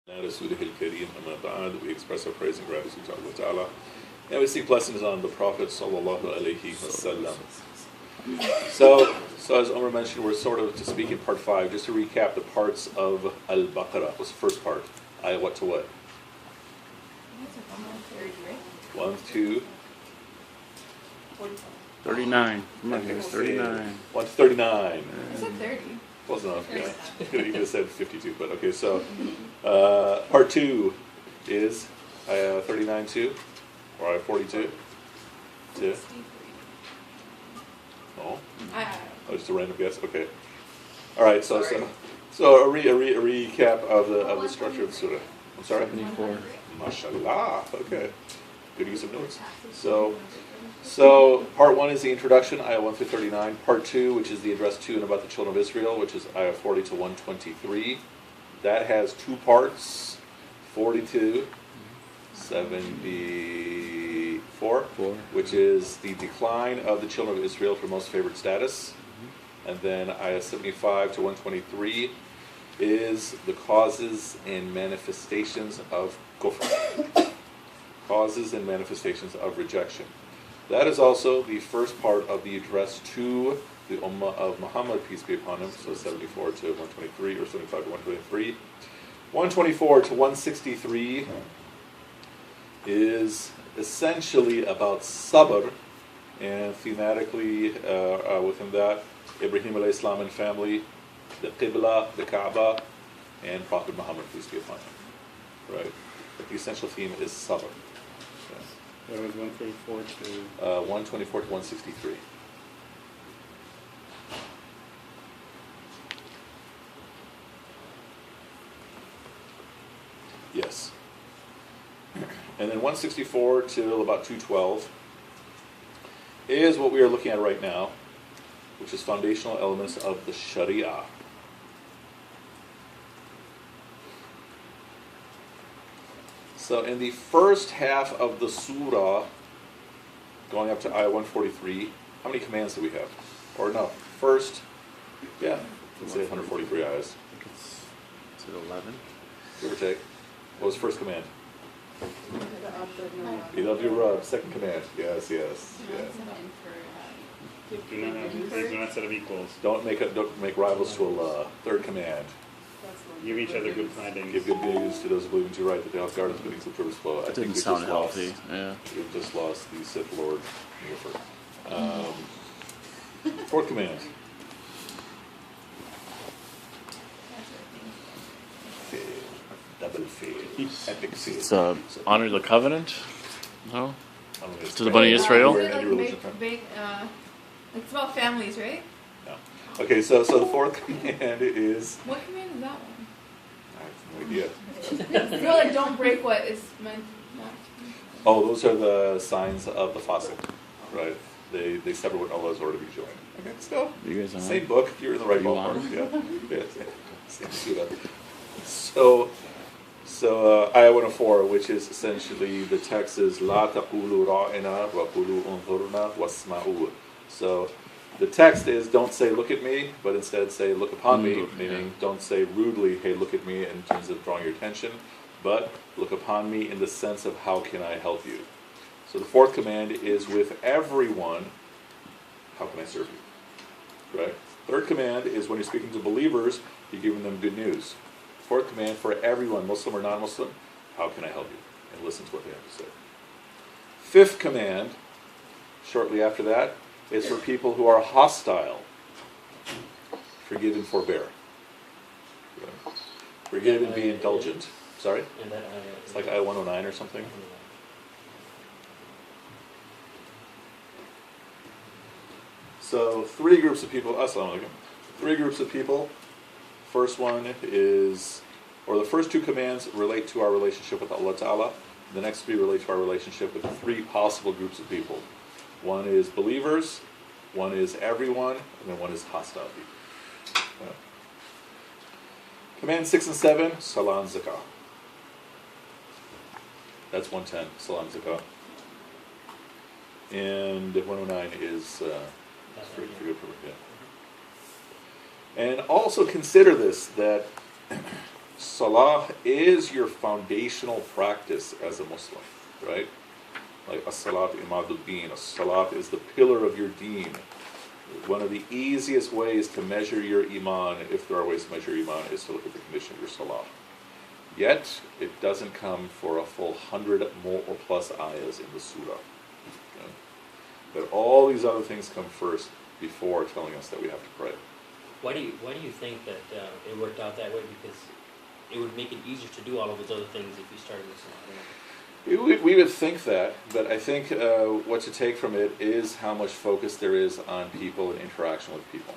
We express our praise and gratitude to Allah Ta'ala. And we seek blessings on the Prophet Sallallahu Alaihi Wasallam. So as Omer mentioned, we're sort of to speak in part 5. Just to recap the parts of Al-Baqarah. What's the first part? Ayah what to what? 1 to 39. Come on, guys, 39. 1 to 39. I said 30. Close enough, yeah. You could have said 52, but okay, so part 2 is Ayah 39 to, or Ayah 42 to? Oh, just a random guess. Okay. All right. So a recap of the structure of the surah. I'm sorry. 74. Mashallah. Okay. Good use of notes. So part 1 is the introduction, Ayah 1 through 39. Part 2, which is the address to and about the children of Israel, which is Ayah 40 to 123. That has 2 parts, 42, 74, which is the decline of the children of Israel for most favored status. And then Ayah 75 to 123 is the causes and manifestations of kufr. Causes and manifestations of rejection. That is also the first part of the address to the Ummah of Muhammad, peace be upon him, so 74 to 123, or 75 to 123. 124 to 163 is essentially about sabr, and thematically within that, Ibrahim alayhi salam and family, the Qibla, the Kaaba, and Prophet Muhammad, peace be upon him. Right? But the essential theme is sabr. That was 134 to... 124 to 163. Yes. And then 164 till about 212 is what we are looking at right now, which is foundational elements of the Sharia. So in the first half of the surah, going up to Ayah 143, how many commands do we have? Or no, first, let's say 143 ayahs. I think it's 11. Give or take. What was the first command? You love your Rabb. Second command. Yes. Do not set of equals. Don't make rivals to Allah. Third command. Give each other good tidings. Give good news to those who believe in you right, that they have gardens beneath the rivers flow. That didn't sound healthy. Yeah. We've just lost the Sith Lord. Fourth command. Double fail. Epic fail. It's honor the covenant? No? To the Bani Bani Israel? It's about families, right? No. Okay, so the fourth command is... What command is that one? I have no idea. No, like don't break what is meant not. Oh, those are the signs of the fasiq, right? They sever what Allah has already joined. Okay, so You guys on? same book. You're in the right You ballpark. on? Yeah. Same surah. So Ayah 104, which is essentially the text is La taqulu ra'ina wa qulu unzurna wasma'u. So the text is don't say look at me, but instead say look upon me, meaning don't say rudely, hey look at me in terms of drawing your attention, but look upon me in the sense of how can I help you. So the fourth command is with everyone, how can I serve you? Right? Third command is when you're speaking to believers, you're giving them good news. Fourth command for everyone, Muslim or non-Muslim, how can I help you? And listen to what they have to say. Fifth command, shortly after that, is for people who are hostile. Forgive and forbear. Forgive and be indulgent. Sorry? It's like Ayah 109 or something. So 3 groups of people, assalamu alaikum. 3 groups of people. First one is, or the first 2 commands relate to our relationship with Allah Ta'ala. The next 3 relate to our relationship with 3 possible groups of people. One is believers, one is everyone, and then one is hostile people. Command 6 and 7, Salam Zakah. That's 110, Salam Zakah. And 109 is forgive. And also consider this, that Salah is your foundational practice as a Muslim, right? Like as-salat imadul deen. As-salat is the pillar of your deen. One of the easiest ways to measure your iman, if there are ways to measure iman, is to look at the condition of your salah. Yet, it doesn't come for a full 100 more or plus ayahs in the surah. Okay? But all these other things come first before telling us that we have to pray. Why do you think that it worked out that way? Because it would make it easier to do all of those other things if you started with salah. We would think that, but I think what to take from it is how much focus there is on people and interaction with people,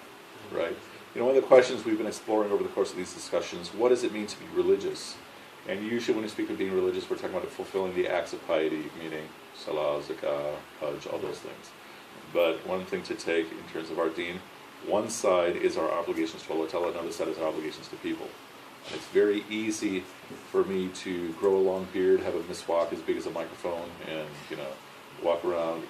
right? You know, one of the questions we've been exploring over the course of these discussions, what does it mean to be religious? And usually when we speak of being religious, we're talking about fulfilling the acts of piety, meaning salah, zakah, hajj, all those things. But one thing to take in terms of our deen, one side is our obligations to Allah Ta'ala, another side is our obligations to people. And it's very easy for me to grow a long beard, have a miswak as big as a microphone, and, you know, walk around,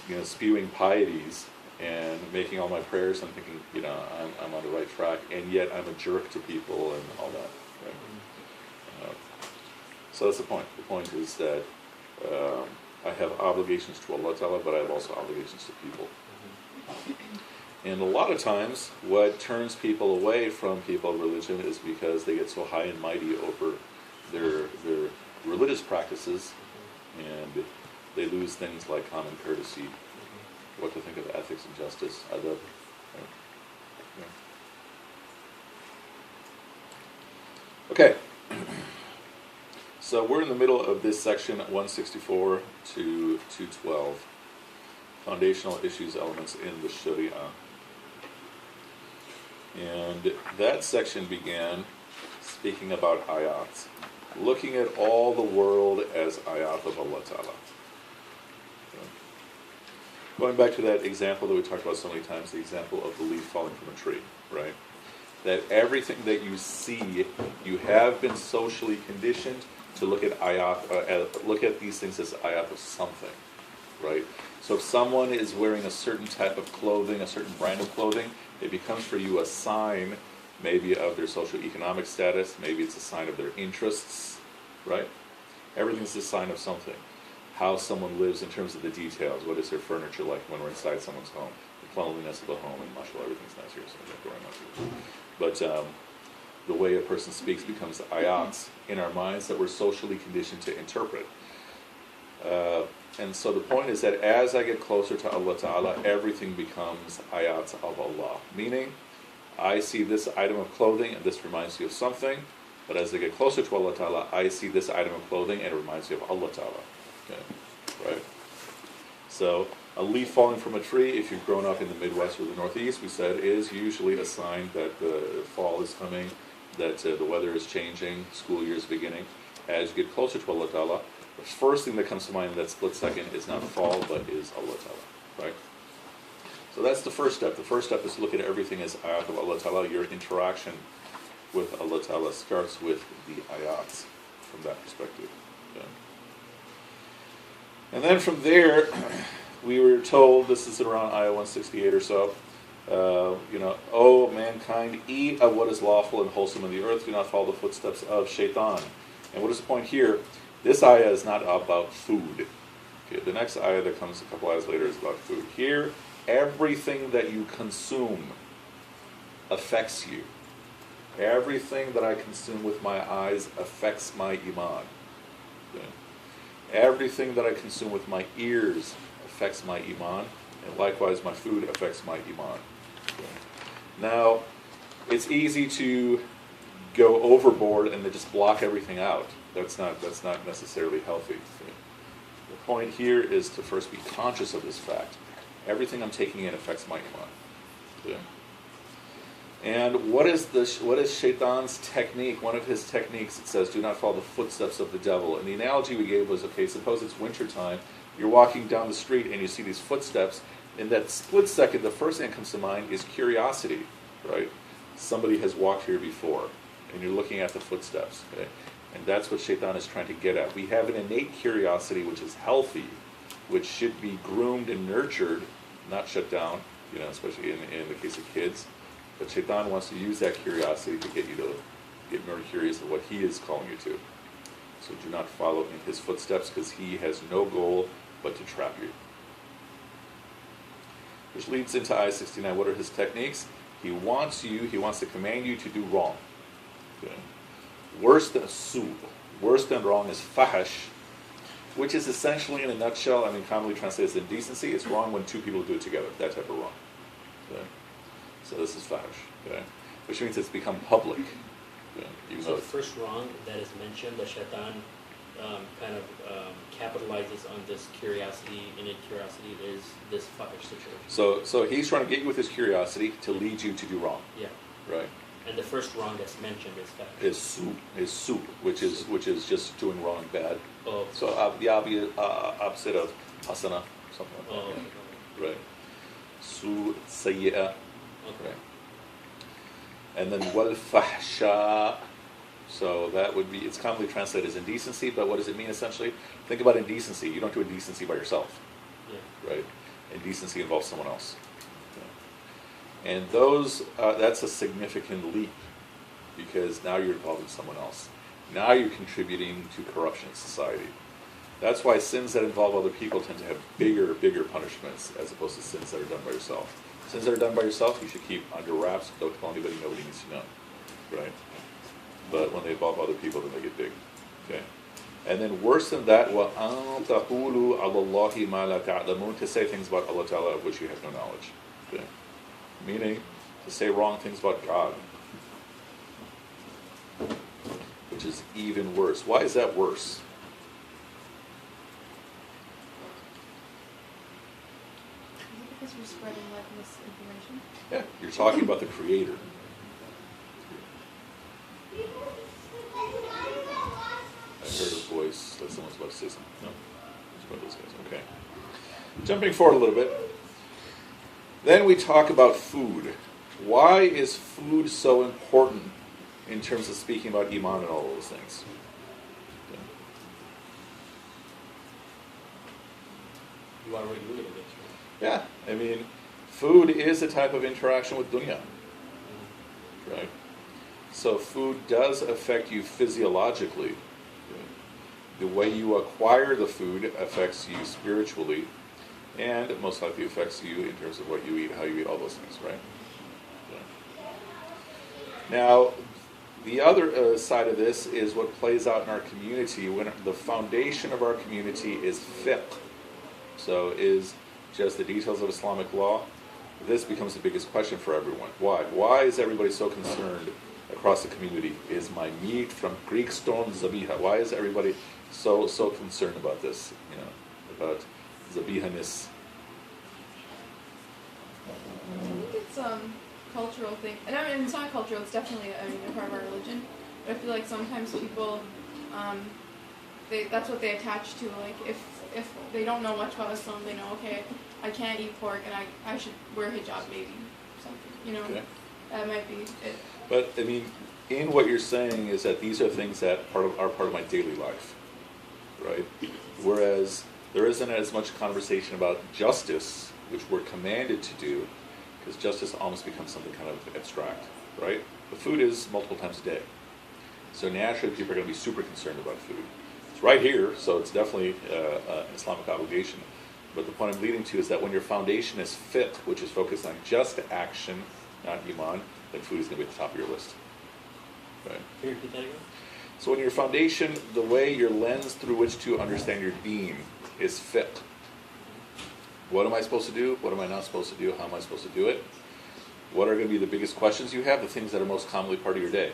you know, spewing pieties and making all my prayers and thinking, you know, I'm on the right track, and yet I'm a jerk to people and all that. Right? So that's the point. The point is that I have obligations to Allah Ta'ala, but I have also obligations to people. And a lot of times, what turns people away from people of religion is because they get so high and mighty over their religious practices, and they lose things like common courtesy, what to think of ethics and justice, adab. Right? Okay. So we're in the middle of this section, 164 to 212, foundational issues, elements in the Sharia. And that section began speaking about ayat, looking at all the world as ayat of Allah Ta'ala. Okay. Going back to that example that we talked about so many times, the example of the leaf falling from a tree, right? That everything that you see, you have been socially conditioned to look at ayat, look at these things as ayat of something, right? So if someone is wearing a certain type of clothing, a certain brand of clothing, it becomes for you a sign, maybe of their socioeconomic status, maybe it's a sign of their interests, right? Everything's a sign of something. How someone lives in terms of the details. What is their furniture like when we're inside someone's home? The cleanliness of the home, and mashallah, everything's nice here, so thank you very much. But the way a person speaks becomes ayats in our minds that we're socially conditioned to interpret. And so the point is that as I get closer to Allah Ta'ala, everything becomes ayats of Allah. Meaning, I see this item of clothing and this reminds me of something, but as I get closer to Allah Ta'ala, I see this item of clothing and it reminds me of Allah Ta'ala. Okay. Right? So, a leaf falling from a tree, if you've grown up in the Midwest or the Northeast, we said, is usually a sign that the fall is coming, that the weather is changing, school year is beginning. As you get closer to Allah Ta'ala, the first thing that comes to mind in that split second is not fall, but is Allah Ta'ala, right? So that's the first step. The first step is to look at everything as ayat of Allah Ta'ala. Your interaction with Allah Ta'ala starts with the ayats from that perspective. Okay? And then from there, we were told, this is around ayah 168 or so, O mankind, eat of what is lawful and wholesome in the earth, do not follow the footsteps of shaitan. And what is the point here? This ayah is not about food. Okay, the next ayah that comes a couple ayahs later is about food. Here, everything that you consume affects you. Everything that I consume with my eyes affects my iman. Okay? Everything that I consume with my ears affects my iman, and likewise my food affects my iman. Okay? Now, it's easy to go overboard and then just block everything out. That's not necessarily healthy. Okay? The point here is to first be conscious of this fact. Everything I'm taking in affects my iman. Okay? And what is Shaitan's technique? One of his techniques, it says, do not follow the footsteps of the devil. And the analogy we gave was, okay, suppose it's wintertime, you're walking down the street and you see these footsteps. In that split second, the first thing that comes to mind is curiosity, right? Somebody has walked here before, and you're looking at the footsteps, okay? And that's what Shaitan is trying to get at. We have an innate curiosity which is healthy, which should be groomed and nurtured, not shut down, especially in the case of kids. But Shaitan wants to use that curiosity to get you to get more curious of what he is calling you to. So do not follow in his footsteps, because he has no goal but to trap you. Which leads into ayah 69. What are his techniques? He wants to command you to do wrong. Okay. Worse than wrong is fahash, which is essentially, in a nutshell, commonly translated as indecency. It's wrong when two people do it together, that type of wrong. Okay. So this is fahash, okay? Which means it's become public. Okay. So the first wrong that is mentioned, the shaitan capitalizes on this curiosity, and in curiosity is this fahish situation. So he's trying to get you with his curiosity to lead you to do wrong. Yeah. Right. And the first wrong that's mentioned is fahish. Is soup, which is just doing wrong bad. Oh. So the opposite of hasana, something like that. Oh. Yeah. Right. Su sayyi'ah. Okay. Right. And then wal fahsha. So that would be, it's commonly translated as indecency, but what does it mean essentially? Think about indecency. You don't do indecency by yourself. Yeah. Right? Indecency involves someone else. Okay. And those, that's a significant leap, because now you're involving someone else. Now you're contributing to corruption in society. That's why sins that involve other people tend to have bigger punishments, as opposed to sins that are done by yourself. Sins that are done by yourself, you should keep under wraps. Don't tell anybody. Nobody needs to know. Right? But when they involve other people, then they get big. Okay? And then worse than that, وَأَن تَقُولُوا عَلَى اللَّهِ مَا لَا تَعْلَمُونَ, to say things about Allah Ta'ala of which you have no knowledge. Okay? Meaning, to say wrong things about God. Which is even worse. Why is that worse? Because we're spreading like misinformation. Yeah, you're talking about the Creator. I heard a voice that someone's about to say something. No? It's one of those guys. Okay. Jumping forward a little bit. Then we talk about food. Why is food so important in terms of speaking about Iman and all those things? Okay. You already alluded to this, right? Yeah, food is a type of interaction with dunya. Right? So food does affect you physiologically. The way you acquire the food affects you spiritually, and it most likely affects you in terms of what you eat, how you eat, all those things, right? Yeah. Now, the other side of this is what plays out in our community when the foundation of our community is fiqh. So is just the details of Islamic law. This becomes the biggest question for everyone. Why? Why is everybody so concerned across the community? Is my meat from Greek stone zabiha? Why is everybody so concerned about this? About zabiha-ness? I think it's cultural thing, and it's not cultural. It's definitely a part of our religion. But I feel like sometimes people, that's what they attach to. Like if they don't know much about Islam, they know, okay, I can't eat pork, and I should wear hijab maybe, something. Okay. That might be it. But in what you're saying is that these are things that are part of my daily life, right? Whereas there isn't as much conversation about justice, which we're commanded to do, because justice almost becomes something kind of abstract, right? But food is multiple times a day. So naturally people are going to be super concerned about food. It's right here, so it's definitely an Islamic obligation. But the point I'm leading to is that when your foundation is fiqh, which is focused on just action, not iman, then food is going to be at the top of your list. Right? Can you repeat that again? So when your foundation, the way, your lens through which to understand your deen is fiqh. What am I supposed to do? What am I not supposed to do? How am I supposed to do it? What are going to be the biggest questions you have? The things that are most commonly part of your day.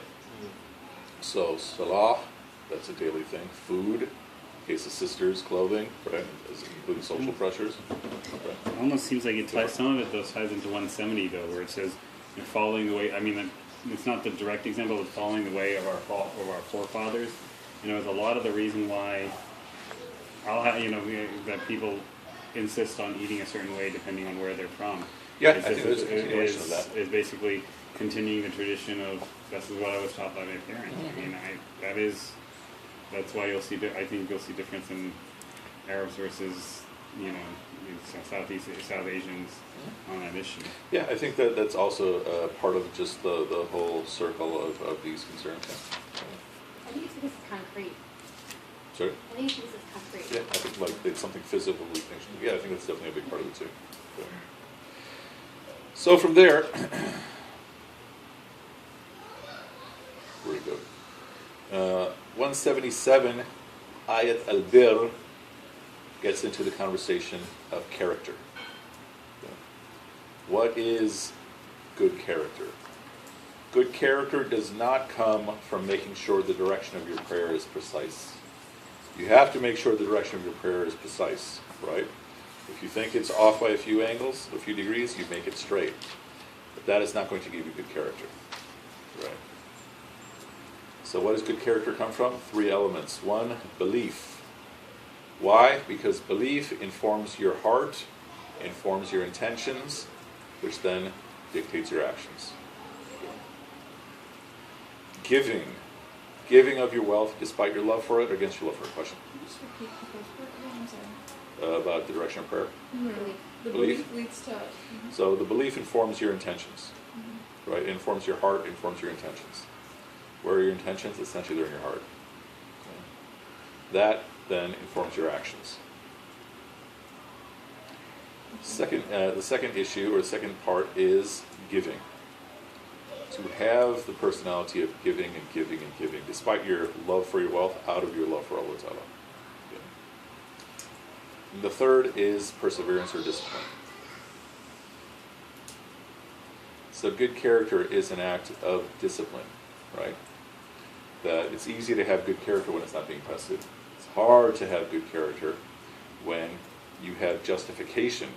So salah, that's a daily thing. Food, in case of sisters, clothing, right? Including social pressures. Right? It almost seems like it ties, some of it though ties into 170 though, where it says you're following the way. It's not the direct example of following the way of our forefathers. It's a lot of the reason why that people insist on eating a certain way depending on where they're from. Yeah, I think there's a continuation of that. Is basically continuing the tradition of this is what I was taught by my parents. That's why you'll see. I think you'll see difference in Arabs versus South Asians on that issue. Yeah, I think that that's also part of just the whole circle of these concerns. I think this is concrete. Sorry? I think this is concrete. Yeah, I think like it's something physical. Yeah, I think that's definitely a big part of it too. So from there, where do we go? 177, Ayat al-Bir gets into the conversation of character. What is good character? Good character does not come from making sure the direction of your prayer is precise. You have to make sure the direction of your prayer is precise, right? If you think it's off by a few angles, a few degrees, you make it straight. But that is not going to give you good character, right? So what does good character come from? 3 elements. 1, belief. Why? Because belief informs your heart, informs your intentions, which then dictates your actions. Giving. Giving of your wealth despite your love for it or against your love for it. Question? Just repeat the first part again, I'm sorry. About the direction of prayer. The Belief? belief leads to. So the belief informs your intentions, right? It informs your heart, informs your intentions. Where are your intentions? Essentially, they're in your heart. That then informs your actions. The second issue or the second part is giving. To have the personality of giving and giving and giving, despite your love for your wealth, out of your love for Allah Ta'ala. And the third is perseverance or discipline. So good character is an act of discipline, right? That it's easy to have good character when it's not being tested. It's hard to have good character when you have justification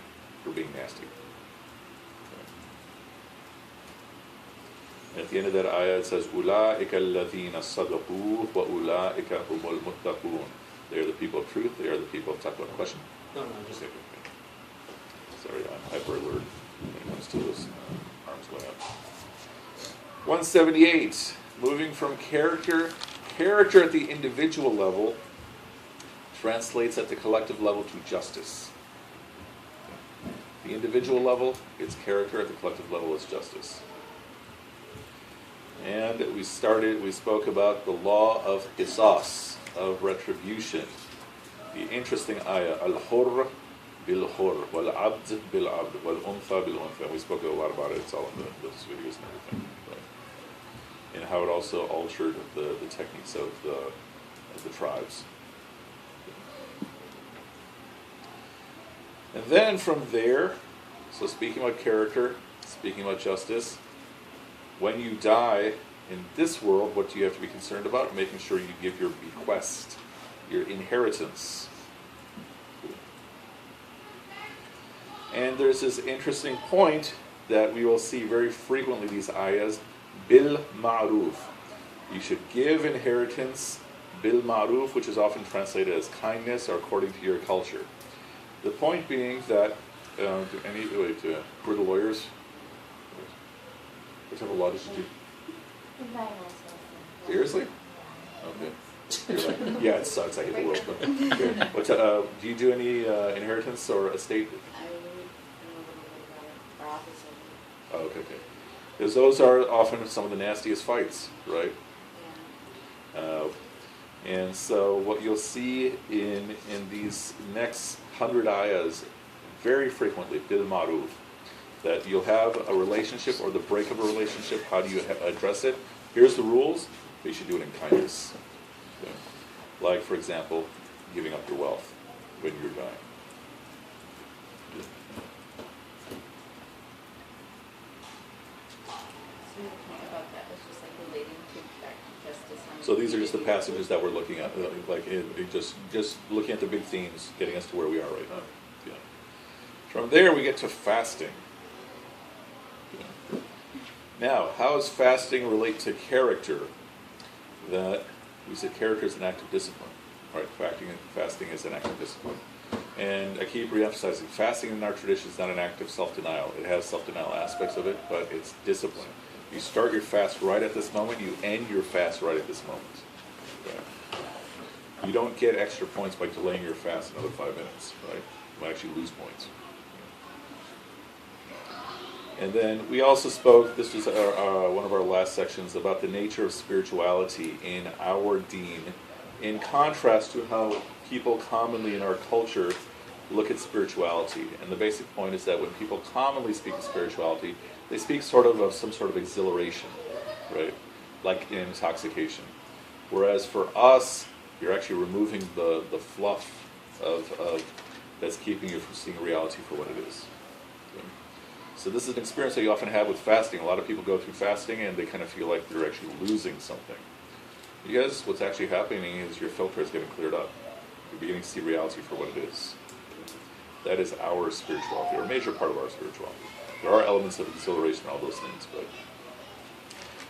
for being nasty. At the end of that ayah it says, أُولَٰئِكَ الَّذِينَ صَدَقُوا وَأُولَٰئِكَ هُمُ الْمُتَّقُونَ. They are the people of truth, they are the people of taqwa. Question? No, just Okay. Sorry, I'm hyper alert when it comes to this. Arms going up. 178, moving from character. Character at the individual level translates at the collective level to justice. The individual level, it's character. At the collective level, it's justice. And we spoke about the law of qisas, of retribution. The interesting ayah, al-hurr bil-hurr, wal-abd bil-abd, wal-untha bil-untha. We spoke a lot about it. It's all in those videos and everything. Right? And how it also altered the techniques of the tribes. And then from there, so speaking about character, speaking about justice, when you die in this world, what do you have to be concerned about? Making sure you give your bequest, your inheritance. And there's this interesting point that we will see very frequently, these ayahs, bil ma'ruf. You should give inheritance bil ma'ruf, which is often translated as kindness or according to your culture. The point being that, who are the lawyers? What type of law did you do? Seriously? Okay. You're like, yeah, it's like the world. But, okay. Do you do any inheritance or estate? Oh, okay. Because those are often some of the nastiest fights, right? And so what you'll see in these next 100 ayahs, very frequently, bil ma'ruf, that you'll have a relationship or the break of a relationship, how do you address it? Here's the rules, but you should do it in kindness. Okay. Like, for example, giving up your wealth when you're dying. So these are just the passages that we're looking at, just looking at the big themes, getting us to where we are right now. Yeah. From there, we get to fasting. Yeah. Now, how does fasting relate to character? That we said character is an act of discipline. Right? Fasting is an act of discipline. And I keep re-emphasizing, fasting in our tradition is not an act of self-denial. It has self-denial aspects of it, but it's discipline. You start your fast right at this moment, you end your fast right at this moment. Okay. You don't get extra points by delaying your fast another 5 minutes, right? You might actually lose points. And then we also spoke, this was one of our last sections, about the nature of spirituality in our deen, in contrast to how people commonly in our culture look at spirituality. And the basic point is that when people commonly speak of spirituality, they speak sort of some sort of exhilaration, right? Like in intoxication. Whereas for us, you're actually removing the fluff of that's keeping you from seeing reality for what it is. Okay? So this is an experience that you often have with fasting. A lot of people go through fasting and they kind of feel like they're actually losing something. You guys, what's actually happening is your filter is getting cleared up. You're beginning to see reality for what it is. That is our spirituality, or a major part of our spirituality. There are elements of exhilaration and all those things, but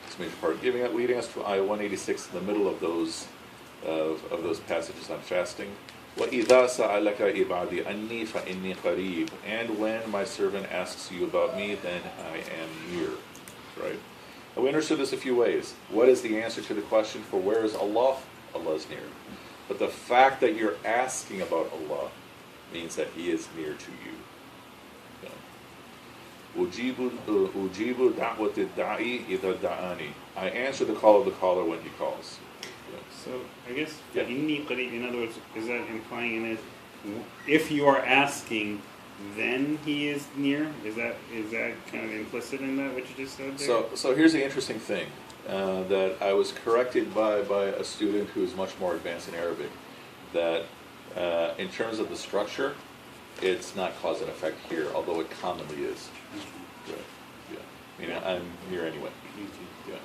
it's a major part. Leading us to ayah 186 in the middle of those passages on fasting. وَإِذَا سَأَلَكَ عِبَادِي أَنِّي فَإِنِّي قَرِيبٌ. And when my servant asks you about me, then I am near. Right? And we understood this a few ways. What is the answer to the question for where is Allah? Allah is near. But the fact that you're asking about Allah means that He is near to you. أُجِيبُ دَعْوَةِ الدَّاعِي إِذَا دَعَانِي. I answer the call of the caller when he calls. So I guess Yeah. inni qareeb, in other words, is that implying in it, if you are asking, then He is near? Is that kind of implicit in that, what you just said there? So here's the interesting thing that I was corrected by a student who is much more advanced in Arabic, that in terms of the structure, it's not cause and effect here, although it commonly is. Right. Yeah. I mean, I'm near anyway. Yeah.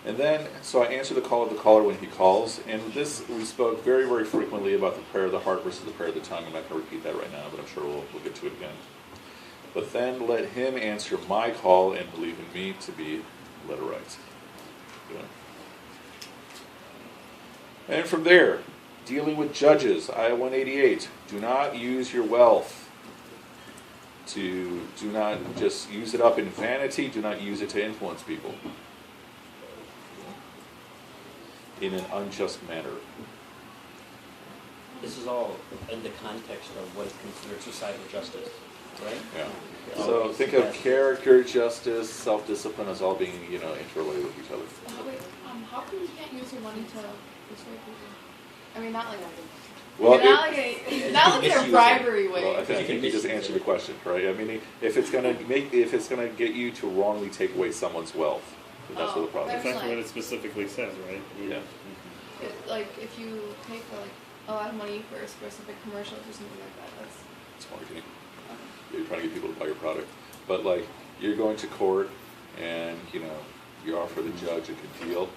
And then, so I answer the call of the caller when he calls, and this, we spoke very, very frequently about the prayer of the heart versus the prayer of the tongue. I'm not going to repeat that right now, but I'm sure we'll get to it again. But then let him answer my call and believe in me to be Letorites. Yeah. And from there, dealing with judges, ayah 188, do not use your wealth do not just use it up in vanity, do not use it to influence people in an unjust manner. This is all in the context of what is considered societal justice, right? Yeah. So think of character, justice, self-discipline as all being, interrelated with each other. How come you can't use your money to persuade people? I mean, not like Well, not like in a bribery way. Well, I think you just answered the question, right? I mean, if it's gonna get you to wrongly take away someone's wealth, then that's what the problem is. That's what it specifically says, right? Yeah. Like if you pay for like a lot of money for specific commercials or something like that, that's It's marketing. You're trying to get people to buy your product, but like you're going to court and you offer the judge a good deal.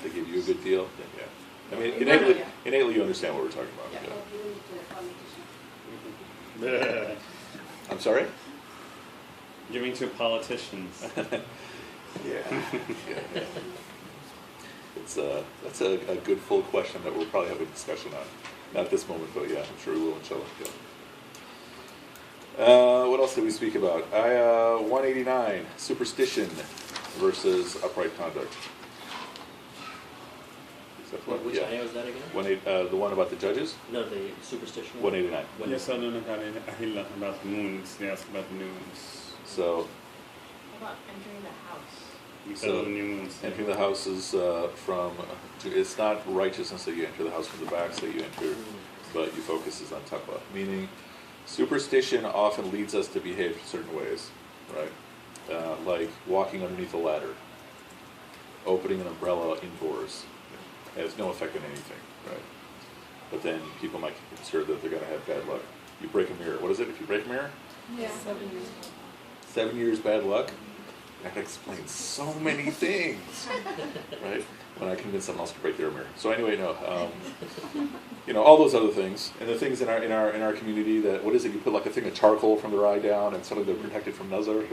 They give you a good deal, then yeah. I mean, innately you understand what we're talking about. Yeah. I'm sorry? Giving to politicians. Yeah. That's a good full question that we'll probably have a discussion on. Not this moment, but yeah, I'm sure we will, inshallah. Yeah. What else did we speak about? 189, superstition versus upright conduct. Which ayah was that again? The one about the judges? No, the superstition. 189. Yes, I don't know about the moons. They ask about the new moons. So, How about entering the house? You said So, the new moons. entering the house is it's not righteousness that you enter the house from the back, so you enter, but your focus is on taqwa. Meaning, superstition often leads us to behave certain ways, right? Like walking underneath a ladder, opening an umbrella indoors. It has no effect on anything, right? But then people might consider that they're going to have bad luck. You break a mirror. What is it if you break a mirror? yeah. 7 years bad luck? That explains so many things, right? When I convince someone else to break their mirror. So anyway, no, all those other things, and the things in our community that what is it? You put like a thing of charcoal from their eye down, and suddenly they're protected from nazar.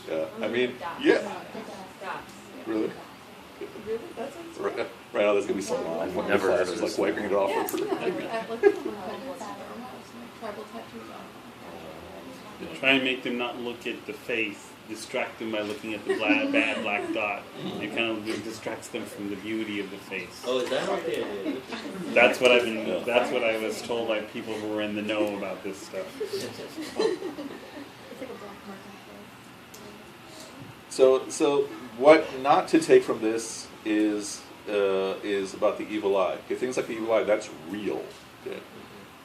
Yeah. I mean, yeah. Really? Really? That's Right now, there's gonna be some Never heard of like this. wiping it off. Yes, yeah. Like tribal tattoos on. Try and make them not look at the face. Distract them by looking at the bad black dot. It kind of distracts them from the beauty of the face. Oh, is that what they did? That's what I've been. That's what I was told by people who were in the know about this stuff. It's like a black mark on So what not to take from this is about the evil eye. Okay, things like the evil eye, that's real. Okay.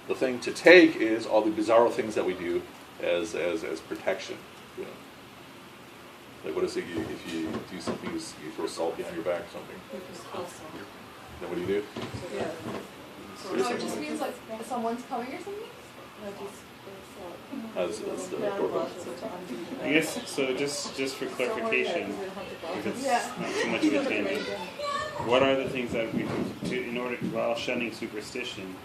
The thing to take is all the bizarre things that we do as protection. You know. Like what is it? If you do something, you throw salt behind your back or something. Then what do you do? Yeah. No, it just means like someone's coming or something. That's the doorbell. I guess so. Just for clarification, if it's Yeah. not too much of a tangent, what are the things that we do in order while shunning superstition?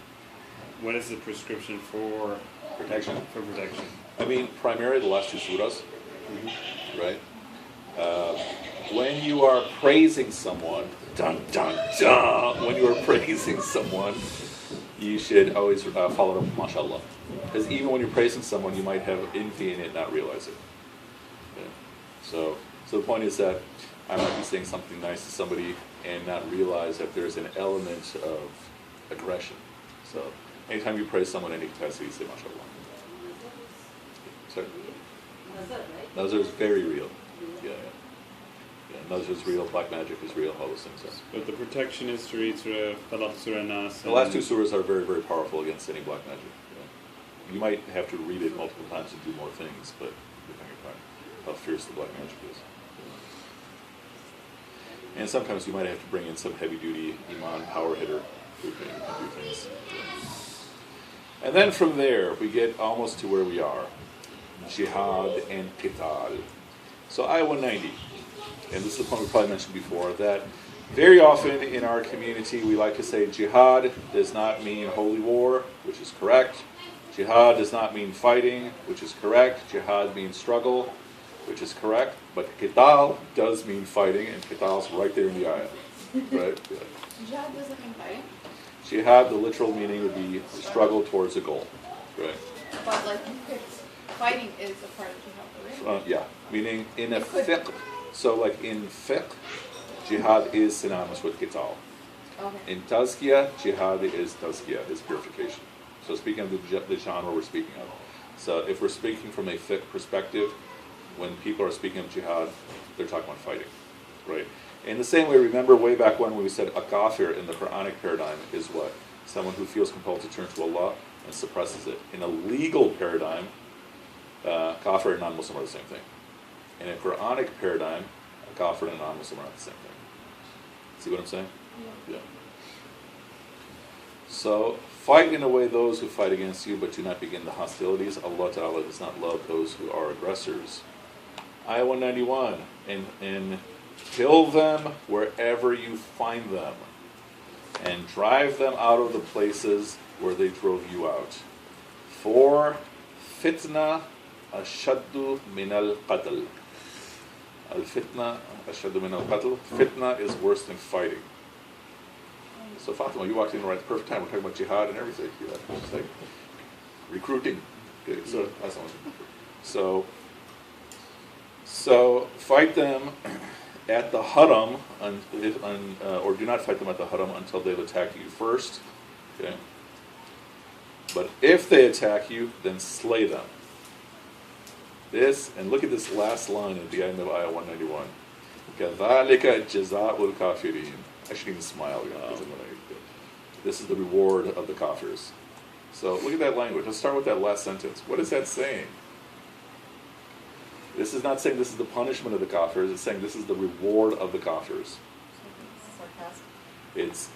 What is the prescription for Protection. protection? I mean, primarily the last two surahs, right? When you are praising someone, dun dun dun, when you are praising someone, you should always follow up with mashallah. Because even when you're praising someone, you might have envy in it and not realize it. Yeah. So the point is that I might be saying something nice to somebody and not realize that there's an element of aggression. So anytime you praise someone in any capacity, you say mashallah. Sorry? Nazar is very real. Yeah. Nazar is real, black magic is real, all those things are. But the protection is to read Surah Falaq, Surah Nas. The last two surahs are very, very powerful against any black magic. You might have to read it multiple times and do more things, but depending upon how fierce the black magic is. And sometimes you might have to bring in some heavy-duty Iman power hitter who can do things. And then from there, we get almost to where we are. Jihad and Qital. So ayah 190, and this is the point we probably mentioned before, that very often in our community we like to say jihad does not mean holy war, which is correct. Jihad does not mean fighting, which is correct. Jihad means struggle, which is correct. But qital does mean fighting, and qital's right there in the ayah. Right? Yeah. Jihad doesn't mean fighting. Jihad, the literal meaning would be struggle towards a goal. Right? But like fighting is a part of jihad, right? Yeah, meaning in a fiqh. So like in fiqh, jihad is synonymous with qital. Okay. In tazkiyah, jihad is tazkiyah, is purification. So speaking of the genre we're speaking of. So if we're speaking from a fiqh perspective, when people are speaking of jihad, they're talking about fighting, right? In the same way, remember way back when we said a kafir in the Quranic paradigm is what? Someone who feels compelled to turn to Allah and suppresses it. In a legal paradigm, kafir and non-Muslim are the same thing. In a Quranic paradigm, a kafir and a non-Muslim are not the same thing. See what I'm saying? Yeah. So, fight in a way those who fight against you, but do not begin the hostilities. Allah Ta'ala does not love those who are aggressors. Ayah 191, and kill them wherever you find them, and drive them out of the places where they drove you out. For fitna ashaddu min al-qatl. Al-fitna ashaddu min al-qatl. Fitna is worse than fighting. So Fatima, you walked in right at the perfect time. We're talking about jihad and everything. You know, it's like recruiting. Okay, so that's all. So fight them at the haram, or do not fight them at the haram until they've attacked you first. Okay. But if they attack you, then slay them. This, and look at this last line at the end of ayah 191. كَذَلِكَ جَزَاءُ الْكَافِرِينَ. I shouldn't even smile. This is the reward of the kafirs. So look at that language. Let's start with that last sentence. What is that saying? This is not saying this is the punishment of the kafirs. It's saying this is the reward of the kafirs. It's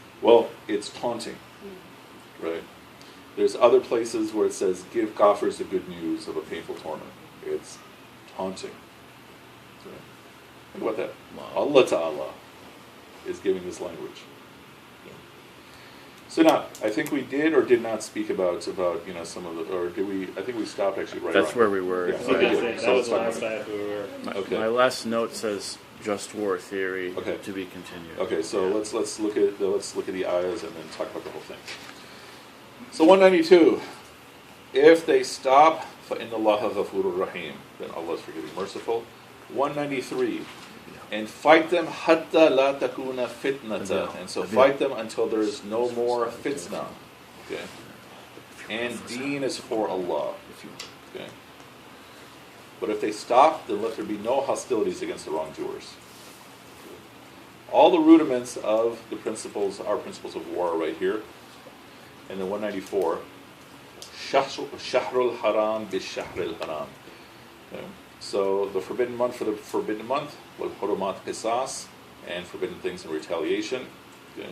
taunting, right? There's other places where it says, give kafirs the good news of a painful torment. It's taunting. Right? Think about that. Allah Ta'ala is giving this language. So now, I think we did or did not speak about some of the, or did we? I think we stopped actually right. That's where we were. Yeah, Okay, so that was the let's last talk side we were. Okay. My last note says just war theory Okay. to be continued. Okay, so Yeah. let's look at the ayahs and then talk about the whole thing. So 192. If they stop فَإِنَّ اللَّهَ غَفُورٌ رَحِيمٌ. Then Allah is forgiving, merciful. 193. And fight them حَتَّى لَا تَكُونَ فِتْنَةً. And so fight them until there is no more fitna. Okay. And deen is for Allah. Okay. But if they stop, then let there be no hostilities against the wrongdoers. All the rudiments of the principles are principles of war right here. And then 194, Shahrul Haram Bishahril Haram. Okay. So the forbidden month for the forbidden month, Hurumat Qisas, and forbidden things in retaliation. Okay.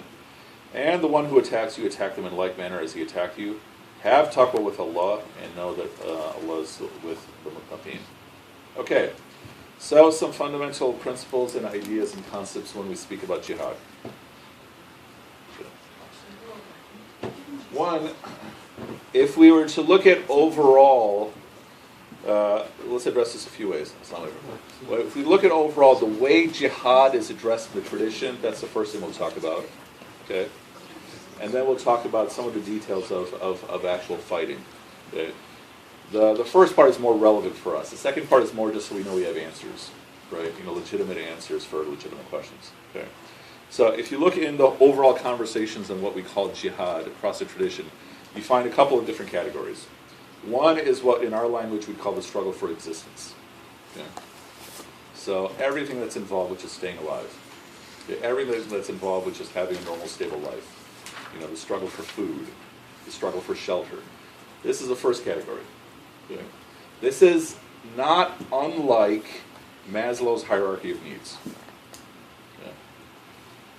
And the one who attacks you, attack them in like manner as he attacked you. Have taqwa with Allah, and know that Allah is with the muttaqeen. Okay, so some fundamental principles and ideas and concepts when we speak about jihad. One, if we were to look at overall, let's address this a few ways. Well, if we look at overall the way jihad is addressed in the tradition, that's the first thing we'll talk about. Okay, and then we'll talk about some of the details of actual fighting. Okay? The first part is more relevant for us. The second part is more just so we know we have answers, right? Legitimate answers for legitimate questions. Okay. So if you look in the overall conversations on what we call jihad across the tradition, you find a couple of different categories. One is what in our language we'd call the struggle for existence. Okay. So everything that's involved with just staying alive. Okay. Everything that's involved with just having a normal, stable life. The struggle for food, the struggle for shelter. This is the first category. Okay. This is not unlike Maslow's hierarchy of needs. Okay.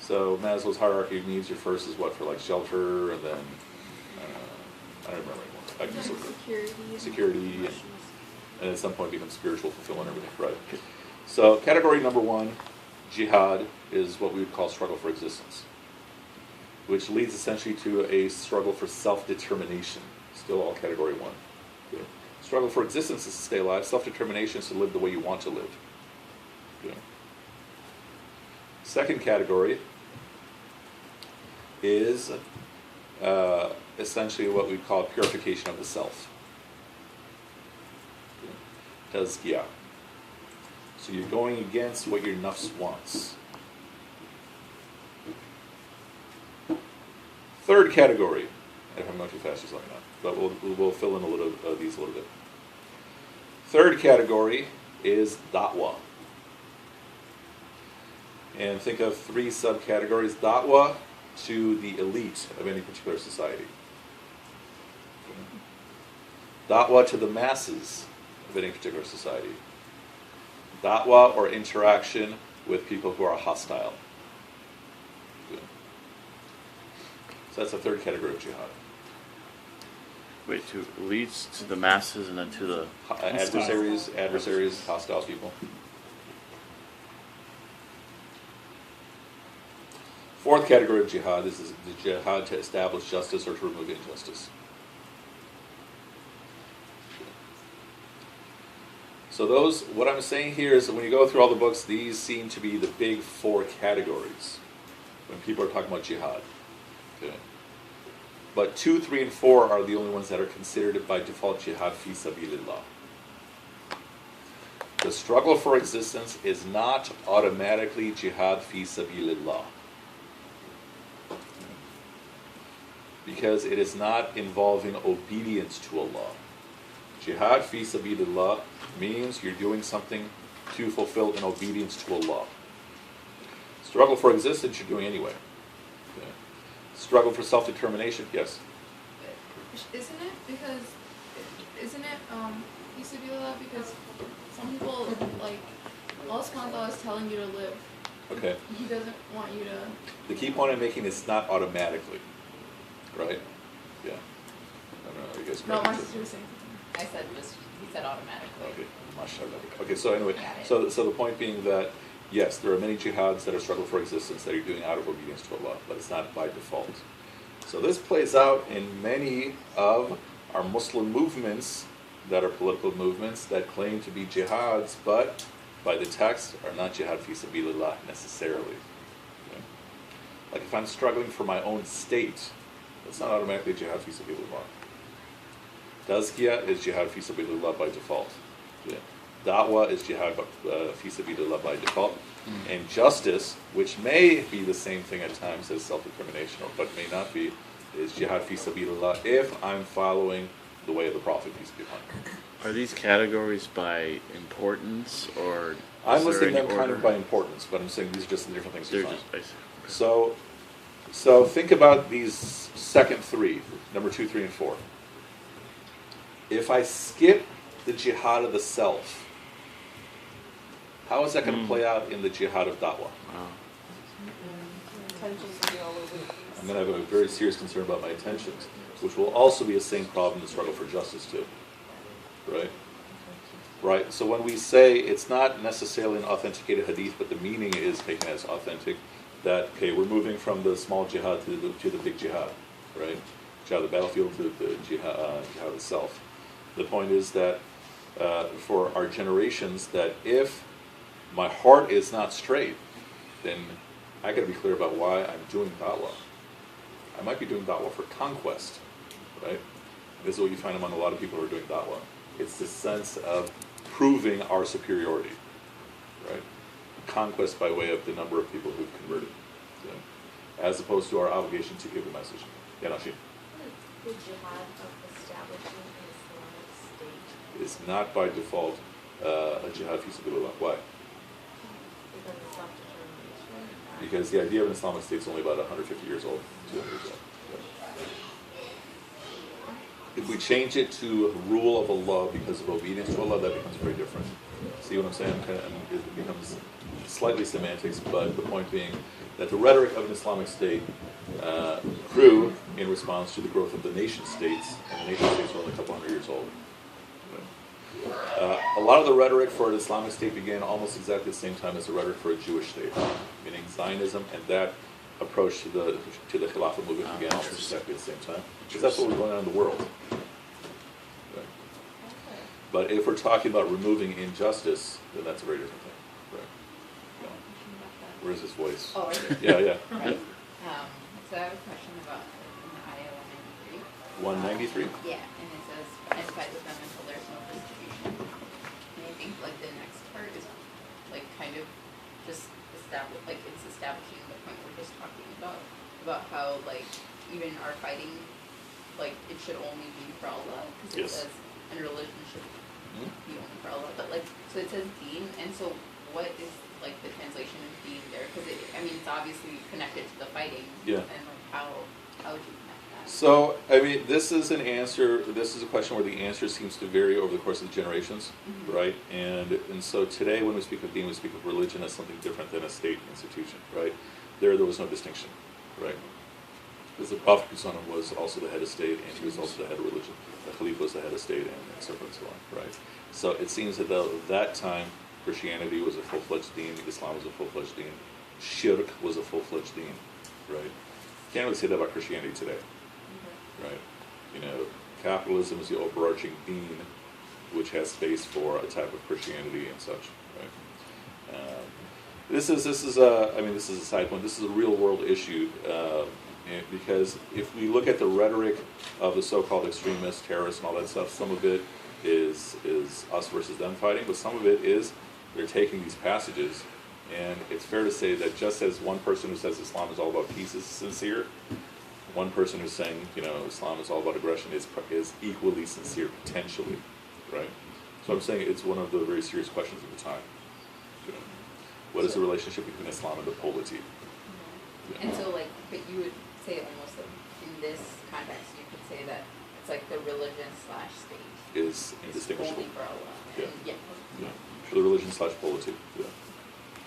So Maslow's hierarchy of needs, your first is what, for like shelter, and then, I don't remember anymore. Security, and at some point becomes spiritual fulfillment and everything, right? So category number one, jihad, is what we would call struggle for existence, which leads essentially to a struggle for self-determination, still all category one. Okay. Struggle for existence is to stay alive. Self-determination is to live the way you want to live. Okay. Second category is essentially what we call purification of the self. Okay. Tazkiyah. So you're going against what your nafs wants. Third category, if I'm not too fast, just let me know. But we'll fill in a little these a little bit. Third category is da'wah. And think of three subcategories. Da'wah to the elite of any particular society. Da'wah to the masses of any particular society. Da'wah or interaction with people who are hostile. So that's the third category of jihad. Wait, to leads to the masses and then to the adversaries, hostile people. Fourth category of jihad is the jihad to establish justice or to remove injustice. So what I'm saying here is that when you go through all the books, these seem to be the big four categories when people are talking about jihad. Okay. But 2, 3, and 4 are the only ones that are considered by default jihad fi sabilillah. The struggle for existence is not automatically jihad fi sabilillah, because it is not involving obedience to Allah. Jihad fi sabilillah means you're doing something to fulfill an obedience to Allah. Struggle for existence you're doing anyway. Okay. Struggle for self-determination, yes. Isn't it Isabella, because some people, like, Allah subhanahu wa ta'ala is telling you to live. Okay. He doesn't want you to... The key point I'm making is not automatically, right? Yeah. I don't know, I guess... No, my sister was saying He said automatically. Okay. MashaAllah. Okay, so anyway, so the point being that, yes, there are many jihads that are struggle for existence that you're doing out of obedience to Allah, but it's not by default. So this plays out in many of our Muslim movements that are political movements that claim to be jihads, but by the text are not jihad fi sabilillah necessarily. Okay? Like if I'm struggling for my own state, that's not automatically jihad fi sabilillah. Tazkiyah is jihad fi sabilillah by default. Yeah. Da'wah is jihad fi sabilillah by default. And justice, which may be the same thing at times as self-determination, but may not be, is jihad fi sabilillah if I'm following the way of the Prophet, peace be upon him. Are these categories by importance, or I'm is there listing any them kind order? of by importance, but I'm saying these are just the different things They're you find. just basic. So think about these second three, number 2, 3, and 4. If I skip the jihad of the self, how is that going to play out in the jihad of da'wah? Wow. Intentions can be all over the place. I'm going to have a very serious concern about my intentions, which will also be a same problem in the struggle for justice too. Right? Right. So when we say it's not necessarily an authenticated hadith, but the meaning is taken as authentic, that, okay, we're moving from the small jihad to the big jihad, right? Jihad of the battlefield to the jihad itself. The point is that for our generations, that if my heart is not straight, then I got to be clear about why I'm doing da'wah. I might be doing da'wah for conquest, right? This is what you find among a lot of people who are doing da'wah. It's this sense of proving our superiority, right? Conquest by way of the number of people who've converted, as opposed to our obligation to give the message. Yeah, Nashi? The jihad of establishing an Islamic state, It's not by default a jihad fi sabilillah. Why? because it's self-determination. Because the idea of an Islamic state is only about 150 years old, 200 years old. If we change it to rule of Allah because of obedience to Allah, that becomes very different. See what I'm saying? It becomes slightly semantics, but the point being that the rhetoric of an Islamic state grew in response to the growth of the nation states, and the nation states were only a couple hundred years old. A lot of the rhetoric for an Islamic state began almost exactly the same time as the rhetoric for a Jewish state, meaning Zionism and that approach to the Khilafah movement began almost exactly at the same time, because that's what was going on in the world. Right. But if we're talking about removing injustice, then that's a very different thing. Right. Yeah. Where's his voice? Oh, right here. Yeah, yeah. Right. So I have a question about in the Ayah 193. 193? Yeah, and it says, and fight with them until there's no distribution. And I think like the next part is like kind of just establishing the point we're just talking about how like even our fighting, like it should only be for Allah, because it Yes. says, and religion should be only for Allah. But like, so it says deen, and so what is like the translation of deen there? Because it's obviously connected to the fighting. Yeah. And like how would you connect that? So, I mean, this is a question where the answer seems to vary over the course of the generations, right? And so today when we speak of deen, we speak of religion as something different than a state institution, right? There was no distinction, right? Because the Prophet was also the head of state, and he was also the head of religion. The Caliph was the head of state, and so forth and so on, right? So it seems that at that time, Christianity was a full-fledged deen, Islam was a full-fledged deen, Shirk was a full-fledged deen, right? Can't really say that about Christianity today, right? You know, capitalism is the overarching deen, which has space for a type of Christianity and such, right? This is a side point. This is a real-world issue because if we look at the rhetoric of the so-called extremists, terrorists, and all that stuff, some of it is us versus them fighting, but some of it is they're taking these passages, and it's fair to say that just as one person who says Islam is all about peace is sincere, one person who's saying, Islam is all about aggression is equally sincere, potentially, right? So I'm saying it's one of the very serious questions of the time. What is the relationship between Islam and the polity? Yeah. And so like, but you would say almost like in this context, you could say that it's like the religion / state Is indistinguishable. only for Allah. Yeah. And Yeah. For the religion / polity. Yeah.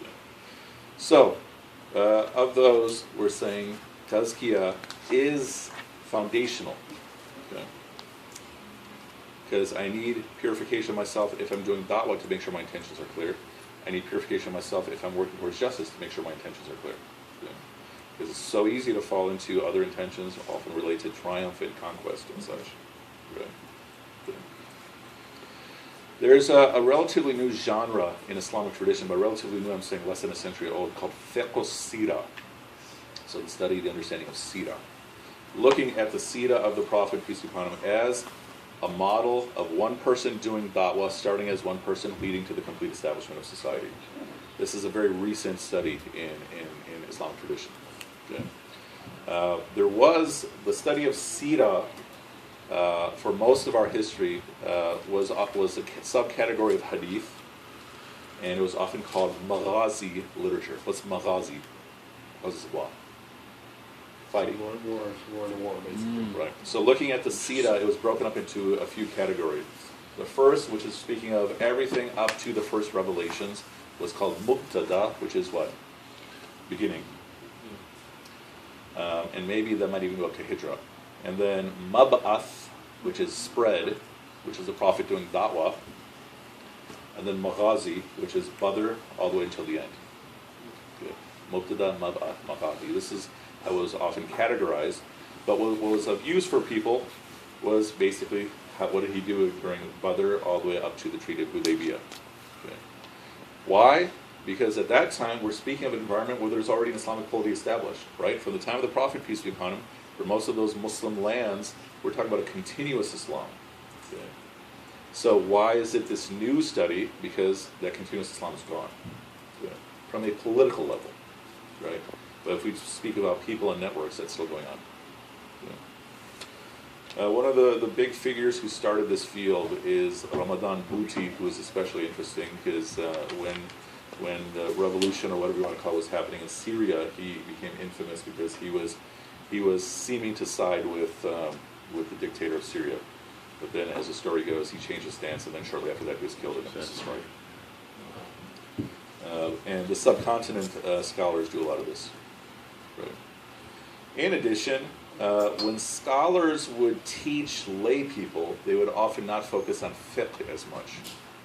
Yeah. So, of those, we're saying tazkiyah is foundational. Okay. Because I need purification of myself if I'm doing da'wah to make sure my intentions are clear. I need purification of myself if I'm working towards justice to make sure my intentions are clear. Yeah. Because it's so easy to fall into other intentions, often related to triumph and conquest and such. Right. Yeah. There's a relatively new genre in Islamic tradition, but relatively new, I'm saying less than a century old, called fiqh sira. So the understanding of sira. Looking at the sira of the Prophet, peace be upon him, as a model of one person doing da'wah, starting as one person, leading to the complete establishment of society. This is a very recent study in Islamic tradition. Okay. There was the study of Sira for most of our history was a subcategory of hadith, and it was often called maghazi literature. What's maghazi? What's this about? Fighting. War, basically. Right. So looking at the Sira, it was broken up into a few categories. The first, which is speaking of everything up to the first revelations, was called Mubtada, which is what? Beginning. And maybe that might even go up to Hijrah. And then Mab'ath, which is spread, which is the Prophet doing da'wah. And then Maghazi, which is Badr, all the way until the end. Good. Mubtada, Mab'ath, Maghazi. This is how it was often categorized. But what was of use for people was basically what did he do during Badr all the way up to the Treaty of Hudaybiyah. Okay. Why? Because at that time, we're speaking of an environment where there's already an Islamic polity established, right? From the time of the Prophet, peace be upon him, for most of those Muslim lands, we're talking about a continuous Islam. Okay. So why is it this new study? Because that continuous Islam is gone. Okay. From a political level, right? But if we speak about people and networks, that's still going on. Okay. One of the big figures who started this field is Ramadan Bhuti, who is especially interesting because when the revolution, or whatever you want to call it, was happening in Syria, he became infamous because he was seeming to side with the dictator of Syria. But then, as the story goes, he changed his stance, and then shortly after that, he was killed in a strike. And the subcontinent scholars do a lot of this. Right. In addition, when scholars would teach lay people, they would often not focus on fiqh as much.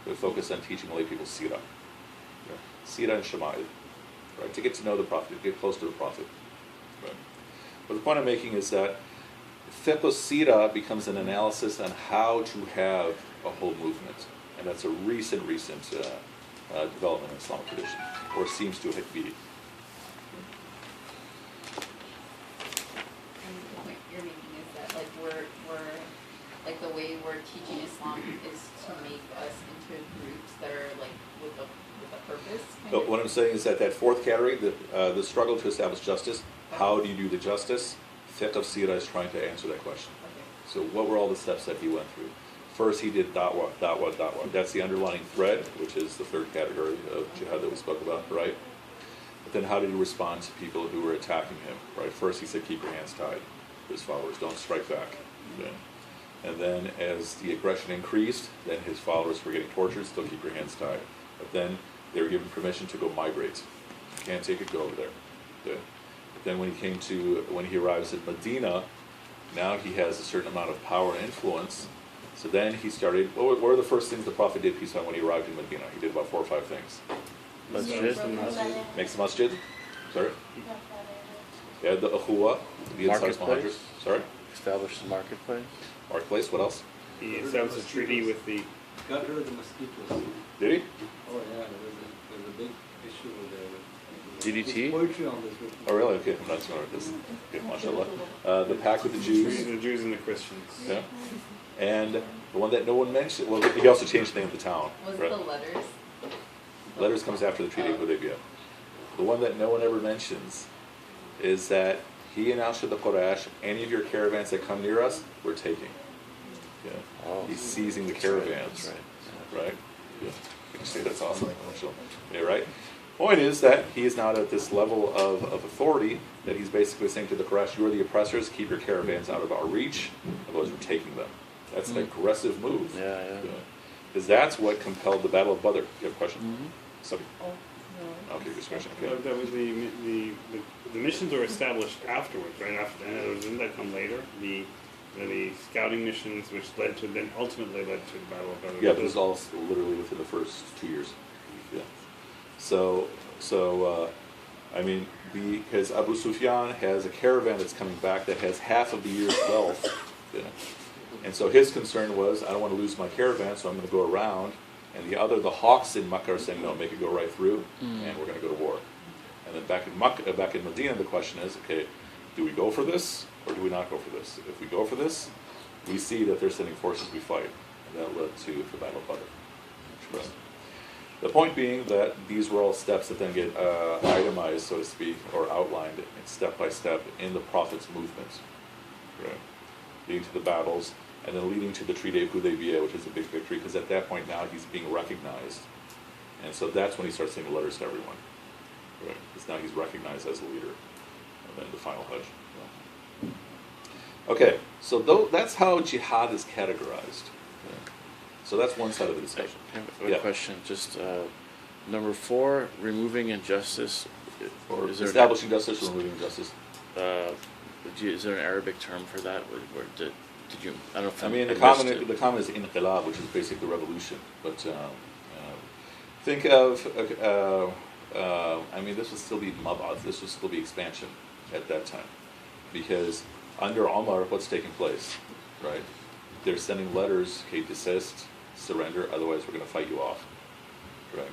They would focus on teaching lay people sirah. Sirah and Shama'il, right? To get to know the Prophet, to get close to the Prophet. Right. But the point I'm making is that fiqh sirah becomes an analysis on how to have a whole movement. And that's a recent development in Islamic tradition, or seems to be. And the point you're making is that like we're like the way we're teaching Islam is to make us into groups that are like with a purpose. But what I'm saying is that fourth category, the struggle to establish justice, how do you do the justice? Fiqh of Sirah is trying to answer that question. Okay. So what were all the steps that he went through? First, he did da'wah. That's the underlying thread, which is the third category of jihad that we spoke about, right? But then how did he respond to people who were attacking him, right? First, he said, keep your hands tied. His followers, don't strike back. Okay? And then as the aggression increased, then his followers were getting tortured, still keep your hands tied. But then they were given permission to go migrate. You can't take it, go over there. Okay? But then when he arrives at Medina, now he has a certain amount of power and influence. So then he started, what were the first things the Prophet did, peace be upon him, when he arrived in Medina? He did about 4 or 5 things. Masjid. Makes the masjid. Sorry? Yeah, the ukhuwah, the Ansar's Marketplace. Muhajirs. Sorry? Establish the marketplace. Marketplace, what else? He established a treaty with the. Got rid of the mosquitoes. Did he? Oh yeah, there was a big issue with DDT? There's poetry on this. Oh, really? Okay, I'm not familiar with this. Okay, mashallah. The pact with the Jews. The Jews and the Christians. Yeah. And the one that no one mentioned, well, he also changed the name of the town. Was right? it the letters? Letters comes after the Treaty of Hudaybiyah. The one that no one ever mentions is that he announced to the Quraysh, any of your caravans that come near us, we're taking. Yeah. Oh. He's seizing the caravans. Right? Yeah. You can say that's awesome. Yeah, right? Point is that he is now at this level of authority that he's basically saying to the Quraysh, you are the oppressors, keep your caravans out of our reach, otherwise we're taking them. That's an aggressive move. Yeah. Because that's what compelled the Battle of Badr. You have a question? Mm-hmm. Somebody? Oh, no. Okay, good question. Okay. That was the missions were established afterwards, right? After didn't that come later? The scouting missions, which ultimately led to the Battle of Badr. Yeah, but it's all literally within the first 2 years. Yeah. So I mean, because Abu Sufyan has a caravan that's coming back that has half of the year's wealth. Yeah. And so his concern was, I don't want to lose my caravan, so I'm going to go around. And the hawks in Makkah are saying, no, make it go right through, and we're going to go to war. And then back in Medina, the question is, okay, do we go for this, or do we not go for this? If we go for this, we see that they're sending forces we fight, and that led to the Battle of Badr. Right. The point being that these were all steps that then get itemized, so to speak, or outlined step by step in the Prophet's movements, right? Leading to the battles, and then leading to the Treaty of Hudaybiyah, which is a big victory, because at that point now he's being recognized. And so that's when he starts sending letters to everyone, right? Because now he's recognized as a leader. And then the final Hajj. Yeah. Okay, so that's how jihad is categorized. Yeah. So that's one side of the discussion. I have a Yeah. question. Just number 4, removing injustice. Or Is there establishing justice or removing justice. is there an Arabic term for that? Or did you? I don't know if I mean, I the missed it. common is inqilab, which is basically revolution. But think of, I mean, this would still be mab'ath, this would still be expansion at that time. Because under Omar, what's taking place, right? They're sending letters, okay, desist, surrender, otherwise we're going to fight you off, right?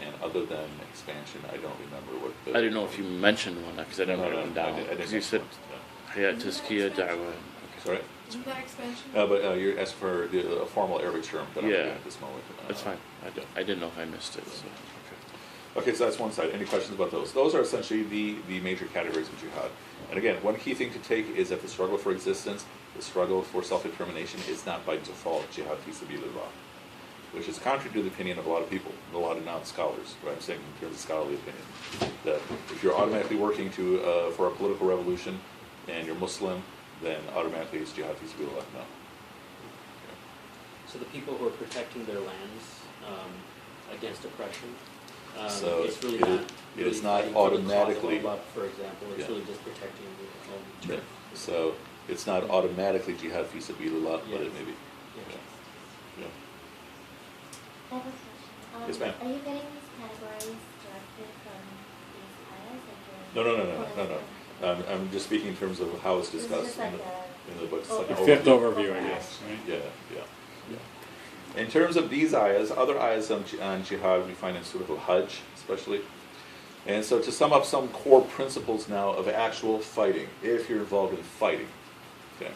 And other than expansion, I don't remember what the... I didn't know if you mentioned one because I didn't write one down. I didn't Because you said hayat tazkiyah da'wah. Sorry? Isn't that expansion? But you're asking for a formal Arabic term that I'm Yeah. getting at this moment. That's fine. I didn't know if I missed it. So. Okay, so that's one side. Any questions about those? Those are essentially the major categories of jihad. And again, one key thing to take is that the struggle for existence, the struggle for self-determination is not by default jihad fi sabilillah, which is contrary to the opinion of a lot of people, a lot of non-scholars, right? I'm saying in terms of scholarly opinion, that if you're automatically working for a political revolution and you're Muslim, then automatically it's jihad fi sabilillah. No. So the people who are protecting their lands against oppression, So it's really it not. is really not fighting for the cause of automatically- Allah, for example, it's Yeah. really just protecting the own Yeah. turf. So it's not automatically jihad fi sabilillah, but it may be. Yeah. Yeah. I have a question. Yes, ma'am. Are you getting these categories directly from these ayahs? Like No. I'm just speaking in terms of how it's This is discussed just like in the book. It's like a an Fifth overview. overview, I guess, right? Yeah. In terms of these ayahs, other ayahs on jihad we find in Surah Al-Hajj especially. And so to sum up some core principles now of actual fighting, if you're involved in fighting. Okay.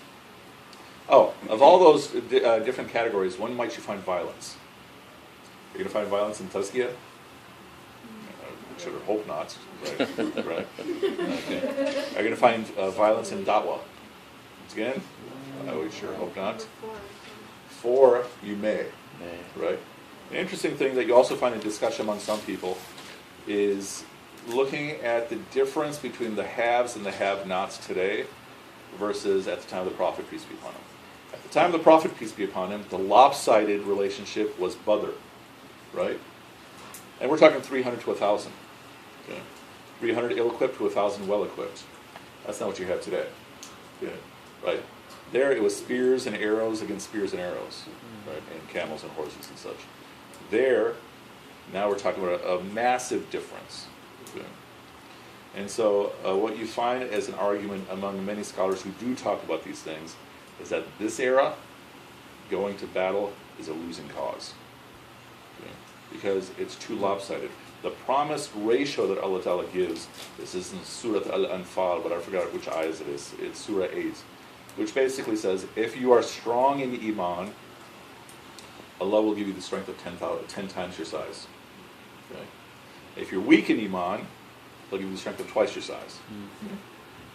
Oh, of all those different categories, when might you find violence? You're going to find violence in Tazkiyah? I should hope not. Right. Right. Okay. Are you going to find violence in Da'wah? Once again, I would sure hope not. 4, you may. Right? An interesting thing that you also find in discussion among some people is looking at the difference between the haves and the have-nots today versus at the time of the Prophet, peace be upon him. At the time of the Prophet, peace be upon him, the lopsided relationship was Badr, right? And we're talking 300 to 1,000. Okay? 300 ill-equipped to 1,000 well-equipped. That's not what you have today. Yeah. Right? There it was spears and arrows against spears and arrows, right? And camels and horses and such. There, now we're talking about a massive difference. Okay? And so what you find as an argument among many scholars who do talk about these things is that this era, going to battle is a losing cause. Okay? Because it's too lopsided. The promised ratio that Allah Ta'ala gives, this is in Surah Al-Anfal, but I forgot which ayahs it is. It's Surah 8. Which basically says, if you are strong in Iman, Allah will give you the strength of 10 times your size. Okay? If you're weak in Iman, He'll give you the strength of twice your size. Okay?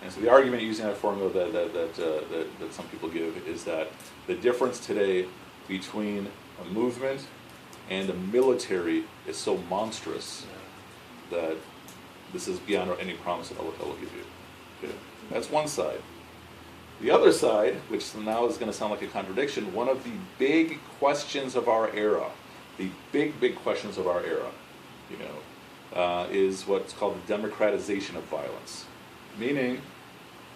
And so the argument using that formula that some people give is that the difference today between a movement and a military is so monstrous that this is beyond any promise that Allah will give you. Okay? That's one side. The other side, which now is going to sound like a contradiction, one of the big questions of our era, the big questions of our era, is what's called the democratization of violence. Meaning,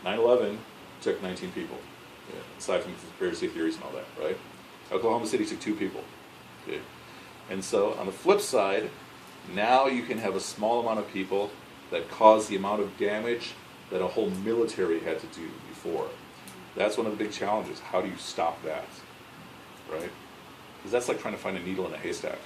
9/11 took 19 people, aside from conspiracy theories and all that, right? Oklahoma City took 2 people. Okay? And so, on the flip side, now you can have a small amount of people that cause the amount of damage that a whole military had to do before. That's one of the big challenges. How do you stop that? Right? Because that's like trying to find a needle in a haystack.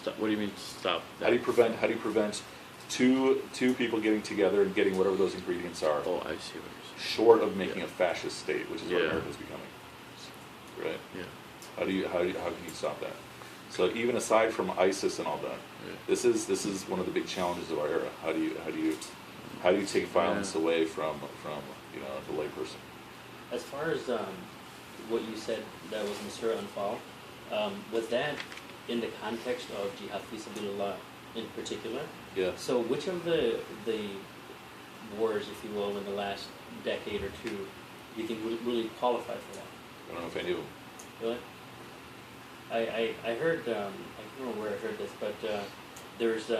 What do you mean stop that? How do you prevent two people getting together and getting whatever those ingredients are, Oh, I see what you're saying. short of making a fascist state, which is what Yeah. America's becoming. Right? Yeah. How can you stop that? So even aside from ISIS and all that, Yeah. this is one of the big challenges of our era. How do you take violence Yeah. away from the layperson? As far as what you said that was in Surah Anfal, was that in the context of jihad fi sabilillah in particular? Yeah. So which of the wars, if you will, in the last decade or two, do you think would really qualify for that? I don't know if any of them. Really? I heard, I can't remember where I heard this, but there's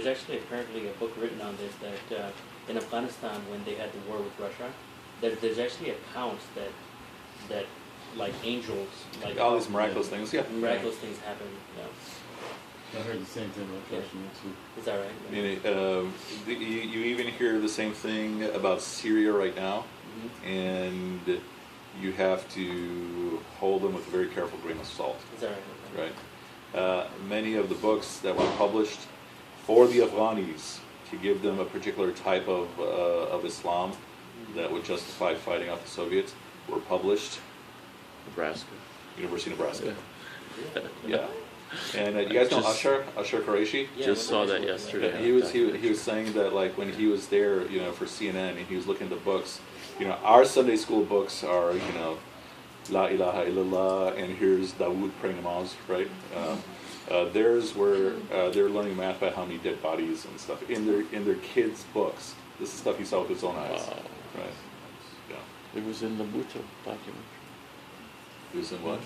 actually apparently a book written on this that in Afghanistan when they had the war with Russia, there's actually accounts that like angels, like All these miraculous things, yeah. miraculous things happen. Yeah. I heard the same thing about Kashmir too. Is that right? I mean, you even hear the same thing about Syria right now, Mhm. and you have to hold them with a very careful grain of salt. Is that right? Right. Many of the books that were published for the Afghanis to give them a particular type of Islam that would justify fighting off the Soviets were published. Nebraska. University of Nebraska. Yeah. Yeah. And you guys know Just- Ashar Qureshi? Yeah, Just when saw I that was- yesterday. He was saying that like when he was there, for CNN and he was looking at the books, our Sunday school books are, La ilaha illallah and here's Dawood praying namaz, right? Theirs were they're learning math by how many dead bodies and stuff in their kids' books. This is stuff he saw with his own eyes, Wow. right? Yeah. It was in the Bhutto documentary. He was in what?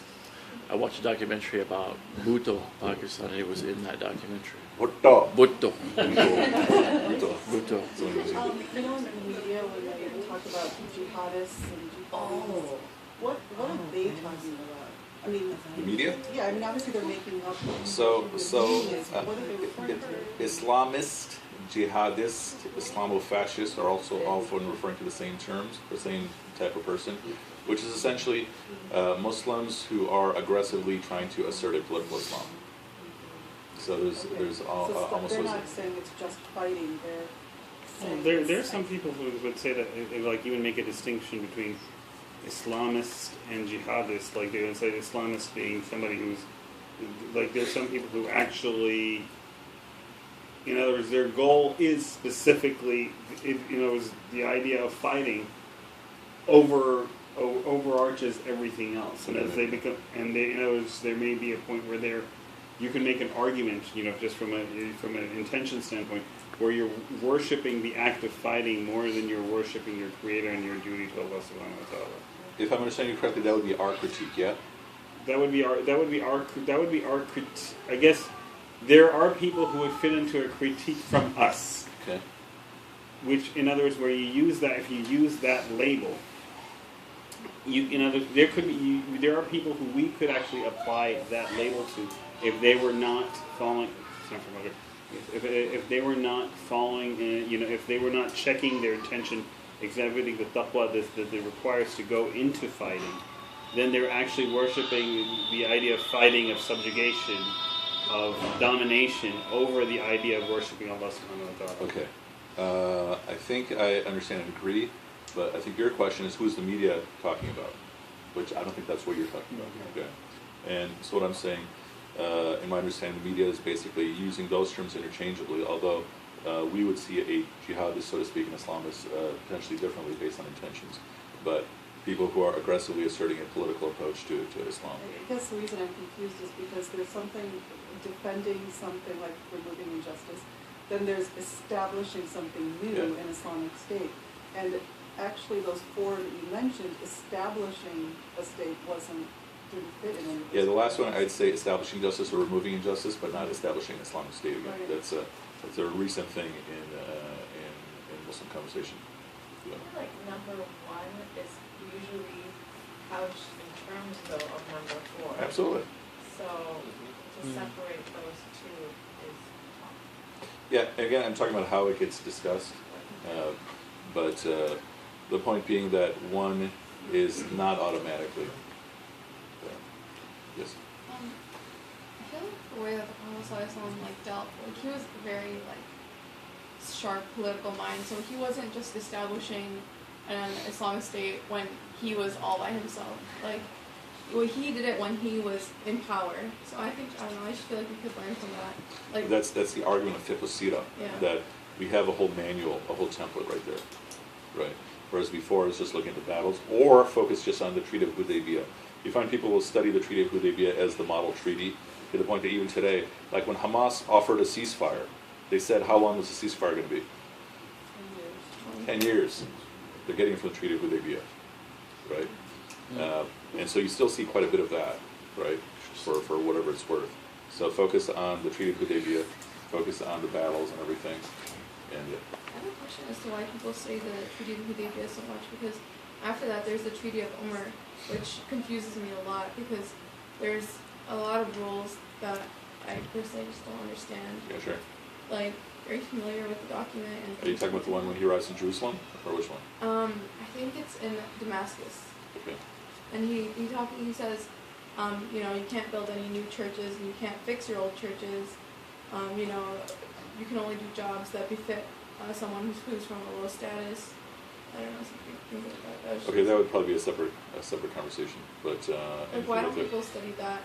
I watched a documentary about Bhutto, Pakistan, and it was in that documentary. Bhutto. Bhutto. Bhutto. Bhutto. So he was- In the media when they talk about jihadists and jihadists, what are they talking about? I mean, The media? yeah, I mean obviously they're making up. So what are they referring to? Islamist, jihadist, Islamofascist are also often referring to the same terms, the same type of person, which is essentially Muslims who are aggressively trying to assert a political Islam. So there's almost they're not saying it's just fighting. They're saying There are some people who would say that, like, even make a distinction between Islamist and jihadist. Like, they would say Islamist being somebody who's, like, there's some people who actually, in other words, their goal is specifically, is the idea of fighting overarches everything else. And as they become, and they, there may be a point where you can make an argument, just from an intention standpoint, where you're worshiping the act of fighting more than you're worshiping your Creator and your duty to Allah Subhanahu wa Taala. If I'm understanding you correctly, that would be our critique, yeah? That would be our critique. I guess there are people who would fit into a critique from us, Okay. which, in other words, where you use that, if you use that label, there are people who we could actually apply that label to if they were not following. It's not from other. If they were not following, if they were not checking their intention, exhibiting the taqwa that it requires to go into fighting, then they're actually worshiping the idea of fighting, of subjugation, of domination over the idea of worshiping Allah Subhanahu wa Taala. Okay. I think I understand and agree, but I think your question is who's the media talking about? Which I don't think that's what you're talking about. Okay. And so what I'm saying, in my understanding, the media is basically using those terms interchangeably, although we would see a jihadist, so to speak, an Islamist potentially differently based on intentions. But people who are aggressively asserting a political approach to Islam. I guess the reason I'm confused is because there's something defending something like removing injustice, then there's establishing something new Yeah. in Islamic State. And actually those four that you mentioned, establishing a state didn't fit in any of those. Yeah, the last one I'd say establishing justice or removing injustice, but not establishing an Islamic state again. Right. That's a recent thing in Muslim conversation. Yeah. I feel like number one is usually couched in terms though of number four. Absolutely. So to separate those two is tough. Yeah, again, I'm talking about how it gets discussed, but the point being that one is not automatically. Yes. I feel like the way that the Prophet ﷺ dealt, he was very sharp political mind. So he wasn't just establishing an Islamic state when he was all by himself. Like, well, he did it when he was in power. So I think, I don't know, I just feel like we could learn from that. Like, That's the argument of fiqh sira, Yeah. that we have a whole manual, a whole template right there, right? Whereas before it's just looking at the battles, or focus just on the Treaty of Hudaybiyah. You find people will study the Treaty of Hudaybiyah as the model treaty, to the point that even today, like when Hamas offered a ceasefire, they said, how long was the ceasefire going to be? 10 years. They're getting it from the Treaty of Hudaybiyah, right? And so you still see quite a bit of that, right, for whatever it's worth. So focus on the Treaty of Hudaybiyah, focus on the battles and everything. And I have a question as to why people say the Treaty of Hudaybiyah so much, because after that there's the Treaty of Omer, which confuses me a lot, because there's a lot of rules that I personally just don't understand. yeah, sure. Like, are you familiar with the document? Are you talking about the one when he arrives in Jerusalem, or which one? I think it's in Damascus. Okay. And he says, you know, you can't build any new churches, and you can't fix your old churches. You know, you can only do jobs that befit someone who's from a low status. I don't know, something like that. Okay, that would probably be a separate conversation. But Like, why don't people study that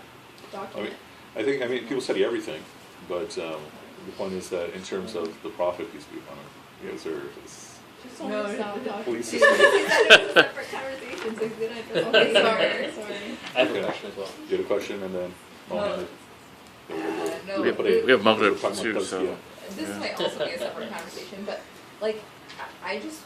document? I mean, people study everything, but the point is that in terms of the Prophet, peace be upon him, you guys are Just only sound document. police These system. are separate conversations, so good idea. Okay, sorry. I have Okay. a question as well. You had a question, and then Mohammed. No, We have it- Mohammed Talking about too, so. tazkiyah. this Yeah. might also be a separate conversation, but like, I just,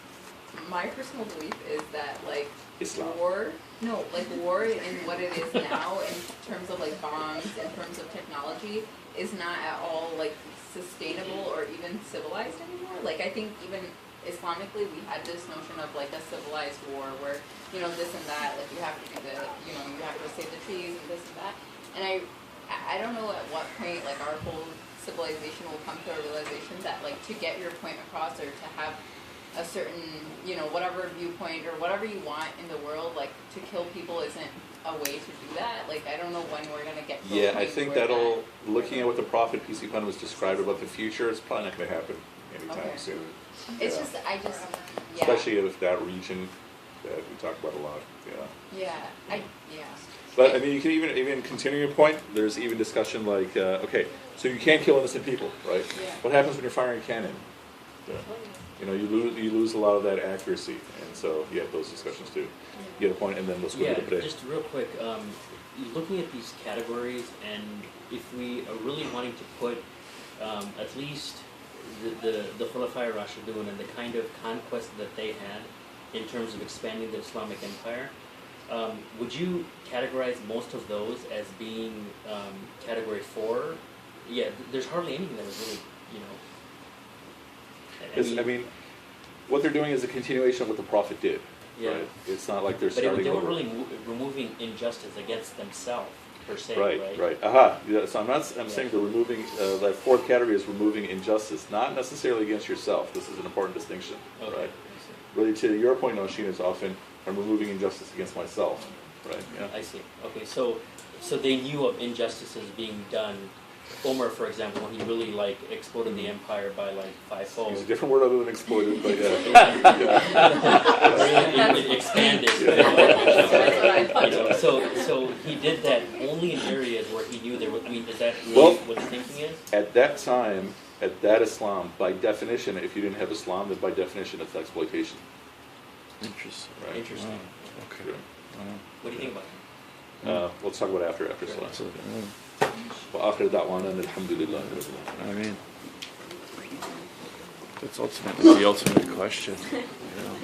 my personal belief is that like Islam. war in what it is now in terms of like bombs, in terms of technology, is not at all like sustainable or even civilized anymore. Like, I think even Islamically we had this notion of like a civilized war where, you know, this and that, like you have to do you have to save the trees and this and that. And I don't know at what point like our whole civilization will come to a realization that like to get your point across or to have a certain, you know, whatever viewpoint or whatever you want in the world, like to kill people isn't a way to do that. Like, I don't know when we're gonna get to a Yeah, I point think where that'll, looking at what the Prophet, peace be upon him, was described about the future, it's probably not going to happen anytime Okay. soon. It's Yeah. just, yeah. Especially if that region that we talk about a lot, Yeah, But I mean, you can even continue your point. There's even discussion like, okay, so you can't kill innocent people, right? Yeah. What happens when you're firing a cannon? You know, you lose a lot of that accuracy, and so you have those discussions too. You get a point, and then let's go Yeah, to the play. just real quick, looking at these categories, and if we are really wanting to put at least the Khulafa Rashidun and the kind of conquest that they had in terms of expanding the Islamic Empire, would you categorize most of those as being category 4? Yeah, there's hardly anything that was really, you know. I mean, what they're doing is a continuation of what the Prophet did. Yeah. Right? It's not like they're But starting they weren't over. really removing injustice against themselves per se, Right. Aha. Yeah, so I'm saying they're removing, that fourth category is removing injustice, not necessarily against yourself. This is an important distinction, Okay. right? Really, to your point, Noshin, is often, I'm removing injustice against myself, right? Yeah. I see. Okay, so they knew of injustices being done. Omer, for example, when he really like exploded the empire by like Use fivefold. a different word other than exploited, but yeah. It expanded. You know, so he did that only in areas where he knew there would. I mean, is that really Well, what the thinking is? At that time, at that Islam, by definition, if you didn't have Islam, then by definition it's exploitation. Interesting. Right. Interesting. Wow. Okay. Good. Wow. What do you think about it? Let's talk about after Sure. Salah. وآخر دعوانا أن الحمد لله رب العالمين. I mean, that's ultimately the ultimate question. You know?